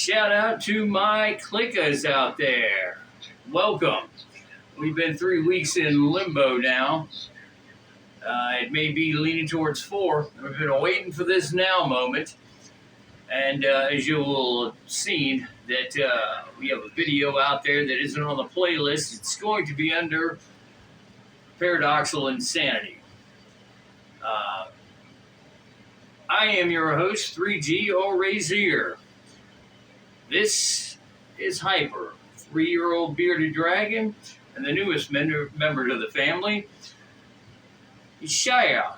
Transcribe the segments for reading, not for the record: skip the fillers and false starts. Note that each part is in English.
Shout out to my clickers out there. Welcome. We've been 3 weeks in limbo now. It may be leaning towards 4. We've been waiting for this now moment. And as you will have seen, that we have a video out there that isn't on the playlist. It's going to be under Paradoxical Insanity. I am your host, 3G or Razier. This is Hyper, 3-year-old bearded dragon, and the newest member to the family is Shia.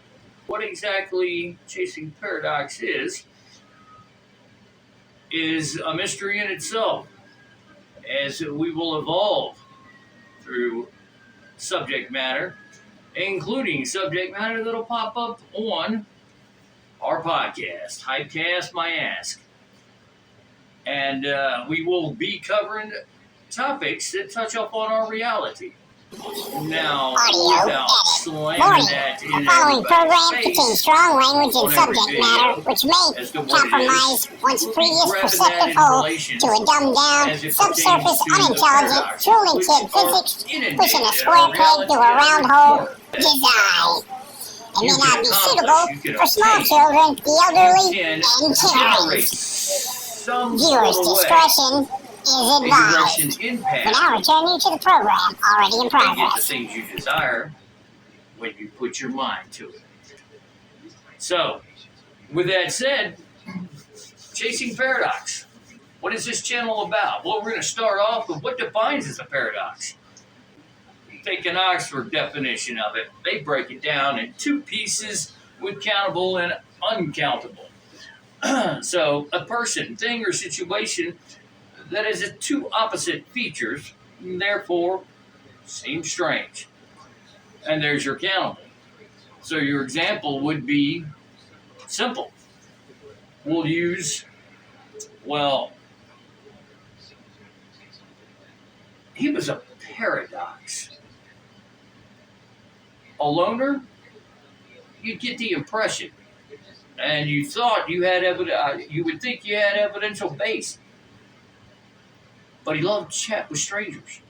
What exactly Chasing Paradox is a mystery in itself, as we will evolve through subject matter, including subject matter that'll pop up on our podcast, Hypecast My Ask. And we will be covering topics that touch up on our reality. Now, without slamming that in the following program face, contains strong language and subject matter which may compromise one's previous perceptive hold to a dumbed-down, subsurface, unintelligent, truly-kid physics pushing a square peg to a round hole design. It may not be suitable for small children, the elderly, and Karens. Viewers' discretion is advised. We now return you to the program already in progress. Get the things you desire when you put your mind to it. So, with that said, Chasing Paradox. What is this channel about? Well, we're going to start off with what defines as a paradox. Take an Oxford definition of it. They break it down in 2 pieces with countable and uncountable. So, a person, thing, or situation that has 2 opposite features, and therefore seems strange. And there's your countable. So your example would be simple. We'll use, he was a paradox. A loner, you'd get the impression, and you thought you had you would think you had evidential base. But he loved to chat with strangers.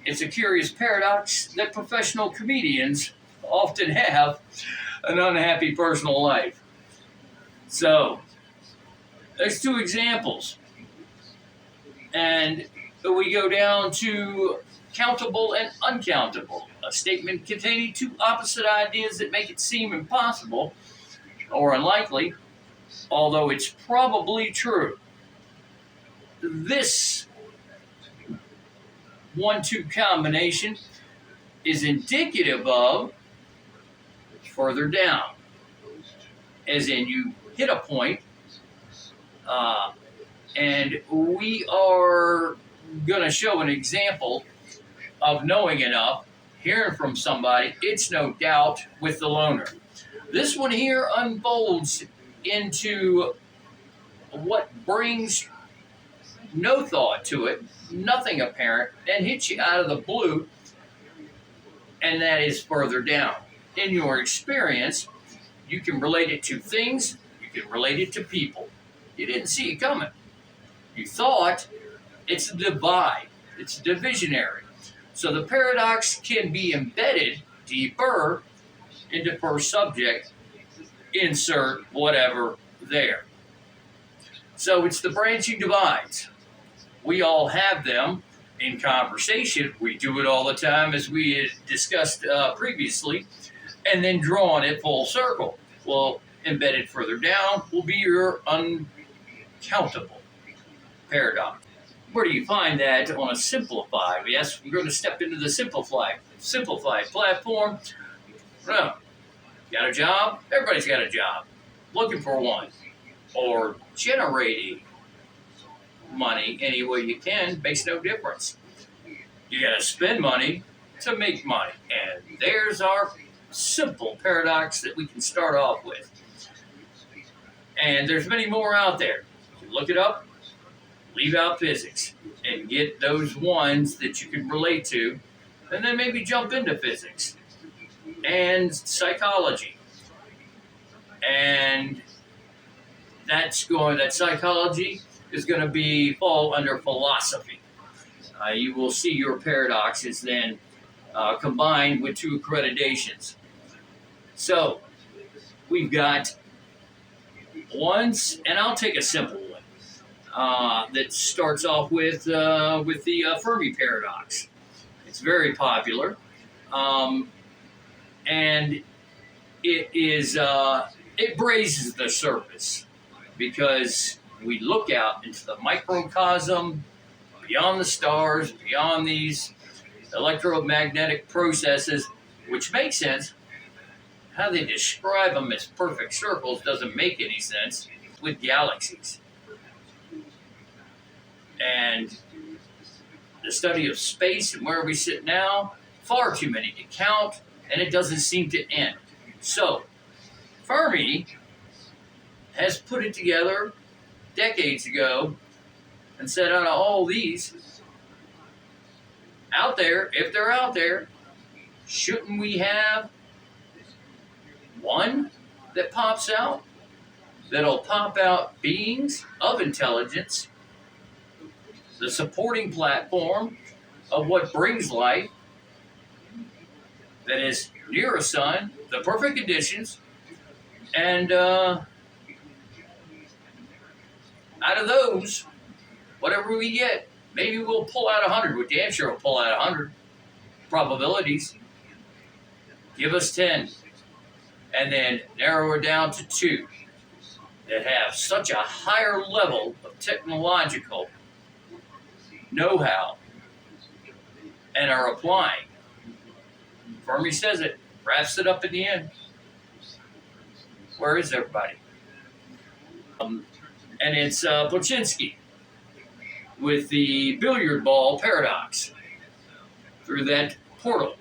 It's a curious paradox that professional comedians often have an unhappy personal life. So, there's 2 examples. And we go down to countable and uncountable. A statement containing 2 opposite ideas that make it seem impossible or unlikely, although it's probably true. This 1-2 combination is indicative of further down, as in you hit a point, and we are going to show an example of knowing enough, hearing from somebody, it's no doubt with the loner. This one here unfolds into what brings no thought to it, nothing apparent, and hits you out of the blue, and that is further down. In your experience, you can relate it to things, you can relate it to people. You didn't see it coming. You thought it's a divide, it's divisionary. So the paradox can be embedded deeper into per subject, insert whatever there. So it's the branching divides. We all have them in conversation. We do it all the time, as we had discussed previously, and then drawing it full circle. Well, embedded further down will be your uncountable paradox. Where do you find that on a simplified? Yes, we're going to step into the simplified platform. Well, got a job? Everybody's got a job. Looking for one. Or generating money any way you can makes no difference. You got to spend money to make money. And there's our simple paradox that we can start off with. And there's many more out there. You look it up, leave out physics, and get those ones that you can relate to, and then maybe jump into physics and psychology and that psychology is going to fall under philosophy. You will see your paradoxes then combined with 2 accreditations. So we've got ones, and I'll take a simple one that starts off with the Fermi paradox. It's very popular, and it raises the surface because we look out into the microcosm, beyond the stars, beyond these electromagnetic processes, which makes sense. How they describe them as perfect circles doesn't make any sense with galaxies. And the study of space and where we sit now, far too many to count, and it doesn't seem to end. So, Fermi has put it together decades ago and said out of all these out there, if they're out there, shouldn't we have one that pops out, that'll pop out beings of intelligence, the supporting platform of what brings life, that is near a sun, the perfect conditions, and out of those, whatever we get, maybe we'll pull out 100. We're damn sure we'll pull out 100 probabilities. Give us 10. And then narrow it down to 2 that have such a higher level of technological know-how and are applying. Fermi says it, wraps it up at the end. Where is everybody? And it's Polchinski with the billiard ball paradox through that portal.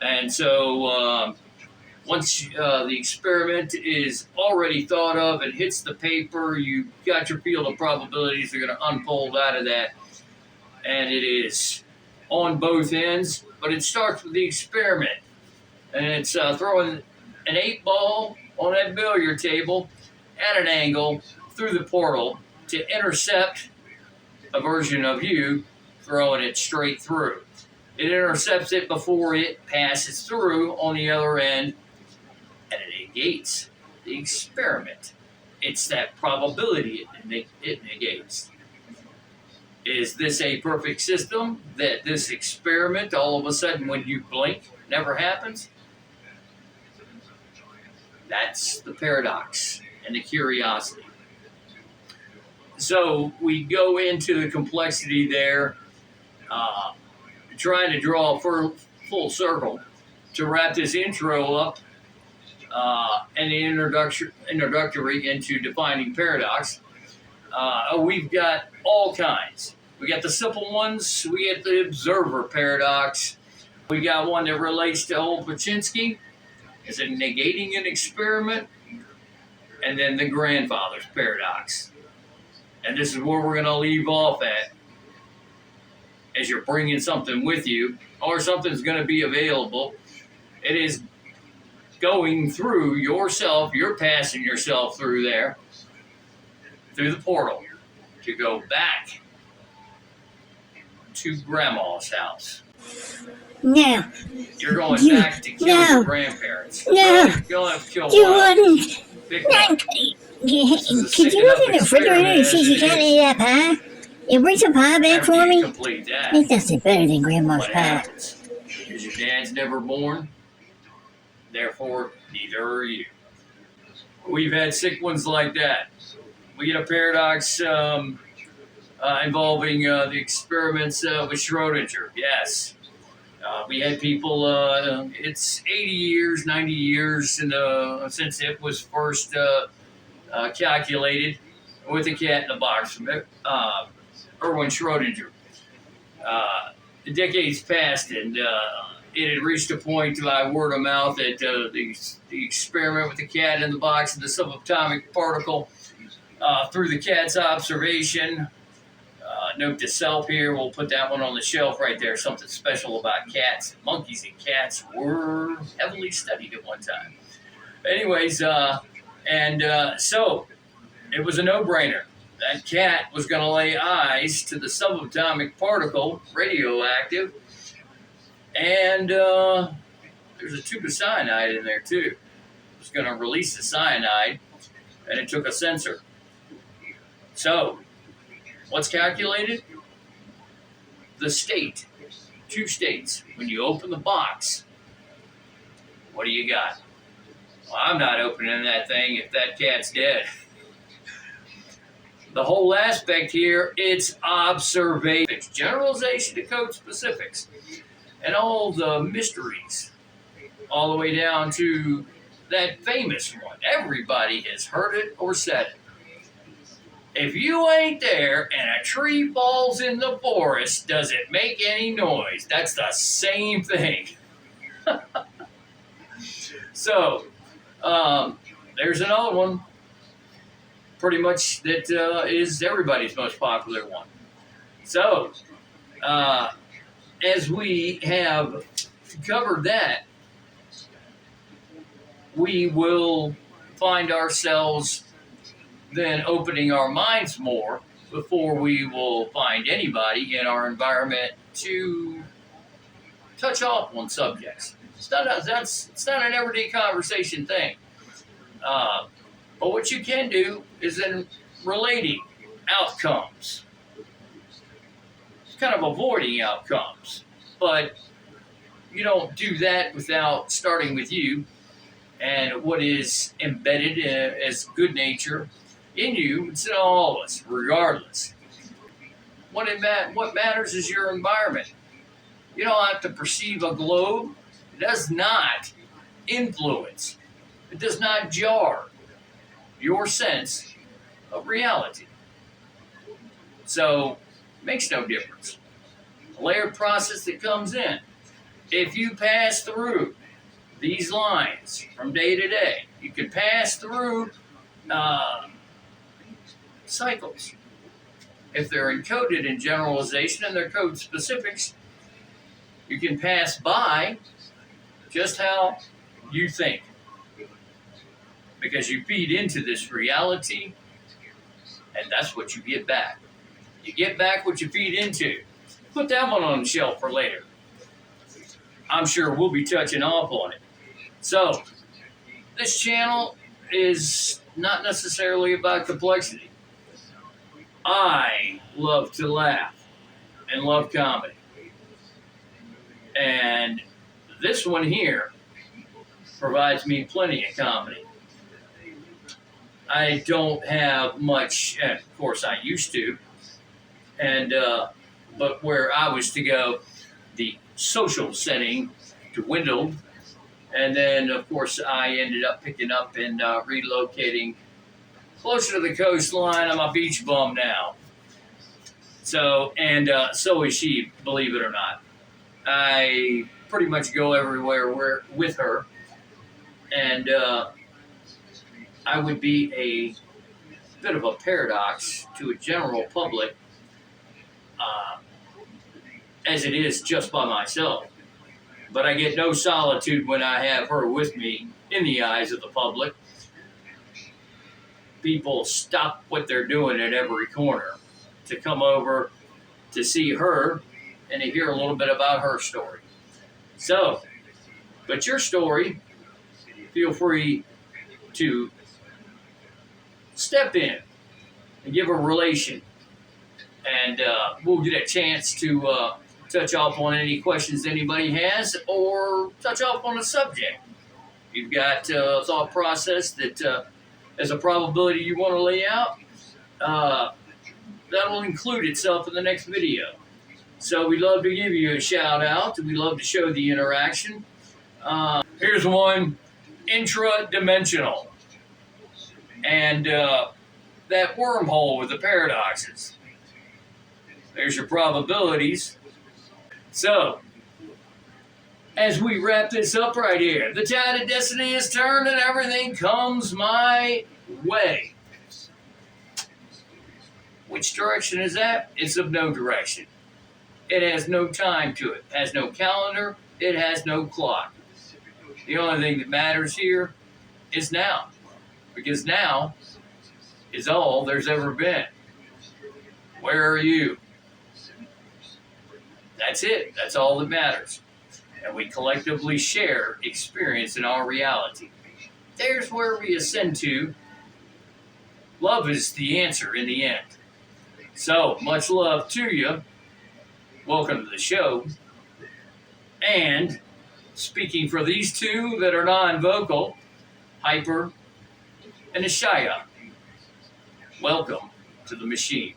And so once the experiment is already thought of and hits the paper, you've got your field of probabilities that are going to unfold out of that. And it is on both ends, but it starts with the experiment. And it's throwing an 8-ball on that billiard table at an angle through the portal to intercept a version of you throwing it straight through. It intercepts it before it passes through on the other end, and it negates the experiment. It's that probability it negates. Is this a perfect system that this experiment, all of a sudden when you blink, never happens? That's the paradox and the curiosity. So we go into the complexity there, trying to draw a full circle to wrap this intro up and the introductory into defining paradox. We've got all kinds. We got the simple ones. We get the observer paradox. We got one that relates to old Polchinski. Is it negating an experiment? And then the grandfather's paradox. And this is where we're going to leave off at as you're bringing something with you or something's going to be available. It is going through yourself. You're passing yourself through there, through the portal, to go back to Grandma's house. No. You're going back to kill your grandparents. No. You'll have to kill You one. wouldn't. Pick one. Could you look in the refrigerator and see if you got any of that pie? You bring some pie back for me? Complete that. It's nothing better than Grandma's What pie. happens? Because your dad's never born, therefore neither are you. We've had sick ones like that. We get a paradox involving the experiments with Schrodinger. Yes. We had people, it's 80 years, 90 years since it was first calculated with the cat in the box from Erwin Schrodinger. The decades passed, and it had reached a point by word of mouth that the experiment with the cat in the box and the subatomic particle through the cat's observation. Note to self here, we'll put that one on the shelf right there. Something special about cats. Monkeys and cats were heavily studied at one time. Anyways, And so it was a no-brainer. That cat was going to lay eyes to the subatomic particle, radioactive, and there's a tube of cyanide in there too. It was going to release the cyanide, and it took a sensor. So, what's calculated? The state. 2 states. When you open the box, what do you got? Well, I'm not opening that thing if that cat's dead. The whole aspect here, it's observation. It's generalization to code specifics. And all the mysteries, all the way down to that famous one. Everybody has heard it or said it. If you ain't there and a tree falls in the forest, does it make any noise? That's the same thing. So, there's another one, pretty much that is everybody's most popular one. So, as we have covered that, we will find ourselves then opening our minds more before we will find anybody in our environment to touch off on subjects. It's not an everyday conversation thing. But what you can do is in relating outcomes. It's kind of avoiding outcomes. But you don't do that without starting with you and what is embedded as good nature in you. It's in all of us, regardless. What matters is your environment. You don't have to perceive a globe. It does not influence. It does not jar your sense of reality. So, it makes no difference. A layered process that comes in. If you pass through these lines from day to day, you can pass through cycles. If they're encoded in generalization and they're code specifics, you can pass by just how you think. Because you feed into this reality, and that's what you get back. You get back what you feed into. Put that one on the shelf for later. I'm sure we'll be touching off on it. So, this channel is not necessarily about complexity. I love to laugh and love comedy. And this one here provides me plenty of comedy. I don't have much, and of course I used to, and but where I was to go, the social setting dwindled, and then of course I ended up picking up and relocating closer to the coastline. I'm a beach bum now. So, and so is she, believe it or not. I pretty much go everywhere with her, and I would be a bit of a paradox to a general public, as it is just by myself. But I get no solitude when I have her with me in the eyes of the public. People stop what they're doing at every corner to come over to see her and to hear a little bit about her story. So, but your story, feel free to step in and give a relation, and we'll get a chance to touch off on any questions anybody has, or touch off on a subject. You've got a thought process that as a probability you want to lay out, that'll include itself in the next video. So we'd love to give you a shout out, and we love to show the interaction. Here's one, intra-dimensional. And that wormhole with the paradoxes. There's your probabilities. So, as we wrap this up right here, the tide of destiny is turned and everything comes my way. Which direction is that? It's of no direction. It has no time to it. It has no calendar. It has no clock. The only thing that matters here is now. because now is all there's ever been. Where are you? That's it. That's all that matters. And we collectively share experience in our reality. There's where we ascend to. Love is the answer in the end. So, much love to you. Welcome to the show. And speaking for these two that are non-vocal, Hyper and Ashaya, welcome to the machine.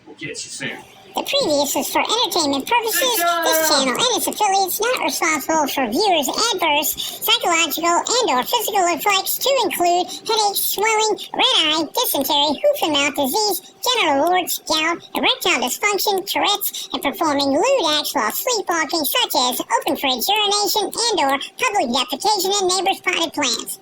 We'll get you soon. The previous is for entertainment purposes. This channel and its affiliates not responsible for viewers' adverse psychological and/or physical effects to include headaches, swelling, red eye, dysentery, hoof and mouth disease, genital warts, gout, erectile dysfunction, Tourette's, and performing lewd acts while sleepwalking, such as open fridge urination and/or public defecation in neighbors' potted plants.